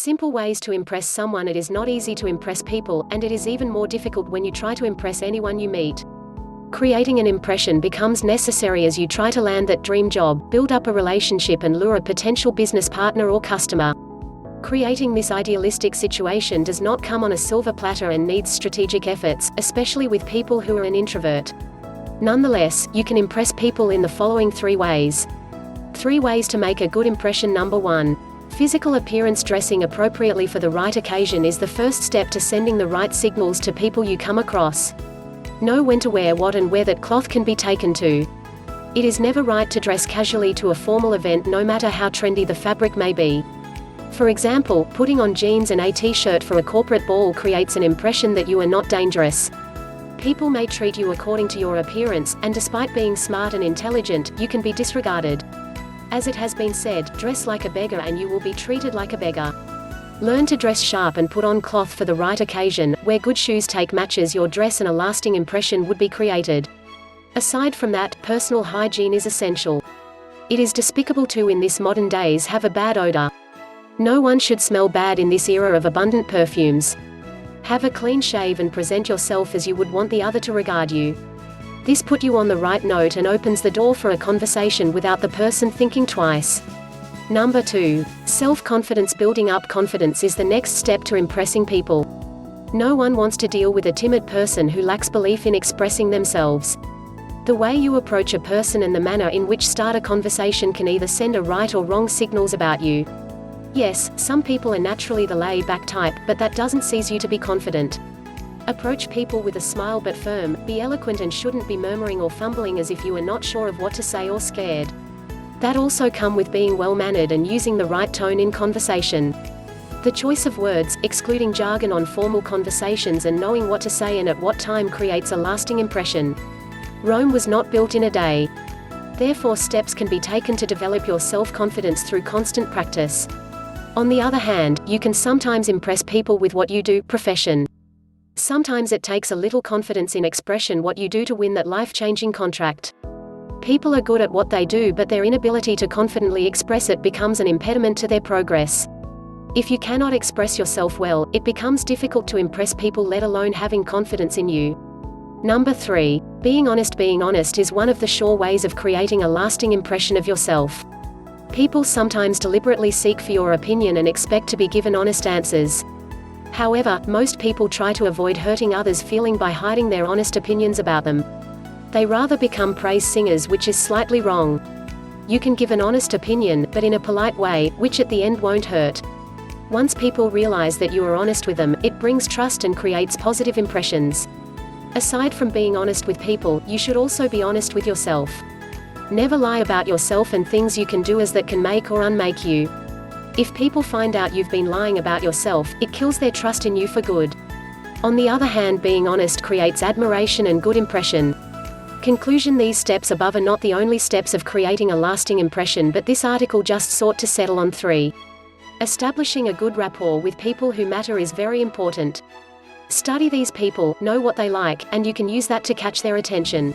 Simple ways to impress someone. It is not easy to impress people, and it is even more difficult when you try to impress anyone you meet. Creating an impression becomes necessary as you try to land that dream job, build up a relationship and lure a potential business partner or customer. Creating this idealistic situation does not come on a silver platter and needs strategic efforts, especially with people who are an introvert. Nonetheless, you can impress people in the following 3 ways. 3 ways to make a good impression. Number 1. Physical appearance. Dressing appropriately for the right occasion is the first step to sending the right signals to people you come across. Know when to wear what and where that cloth can be taken to. It is never right to dress casually to a formal event, no matter how trendy the fabric may be. For example, putting on jeans and a t-shirt for a corporate ball creates an impression that you are not dangerous. People may treat you according to your appearance, and despite being smart and intelligent, you can be disregarded. As it has been said, dress like a beggar and you will be treated like a beggar. Learn to dress sharp and put on cloth for the right occasion. Wear good shoes. Take matches your dress and a lasting impression would be created. Aside from that, personal hygiene is essential. It is despicable to in this modern days have a bad odor. No one should smell bad in this era of abundant perfumes. Have a clean shave and present yourself as you would want the other to regard you. This puts you on the right note and opens the door for a conversation without the person thinking twice. Number 2. Self-confidence. Building up confidence is the next step to impressing people. No one wants to deal with a timid person who lacks belief in expressing themselves. The way you approach a person and the manner in which start a conversation can either send a right or wrong signals about you. Yes, some people are naturally the laid-back type, but that doesn't cease you to be confident. Approach people with a smile but firm, be eloquent and shouldn't be murmuring or fumbling as if you are not sure of what to say or scared. That also come with being well-mannered and using the right tone in conversation. The choice of words, excluding jargon on formal conversations and knowing what to say and at what time creates a lasting impression. Rome was not built in a day. Therefore, steps can be taken to develop your self-confidence through constant practice. On the other hand, you can sometimes impress people with what you do, profession. Sometimes it takes a little confidence in expression what you do to win that life-changing contract. People are good at what they do, but their inability to confidently express it becomes an impediment to their progress. If you cannot express yourself well, it becomes difficult to impress people, let alone having confidence in you. Number 3. Being honest. Being honest is one of the sure ways of creating a lasting impression of yourself. People sometimes deliberately seek for your opinion and expect to be given honest answers. However, most people try to avoid hurting others' feelings by hiding their honest opinions about them. They rather become praise singers, which is slightly wrong. You can give an honest opinion, but in a polite way, which at the end won't hurt. Once people realize that you are honest with them, it brings trust and creates positive impressions. Aside from being honest with people, you should also be honest with yourself. Never lie about yourself and things you can do as that can make or unmake you. If people find out you've been lying about yourself, it kills their trust in you for good. On the other hand, being honest creates admiration and good impression. Conclusion. These steps above are not the only steps of creating a lasting impression, but this article just sought to settle on 3. Establishing a good rapport with people who matter is very important. Study these people, know what they like, and you can use that to catch their attention.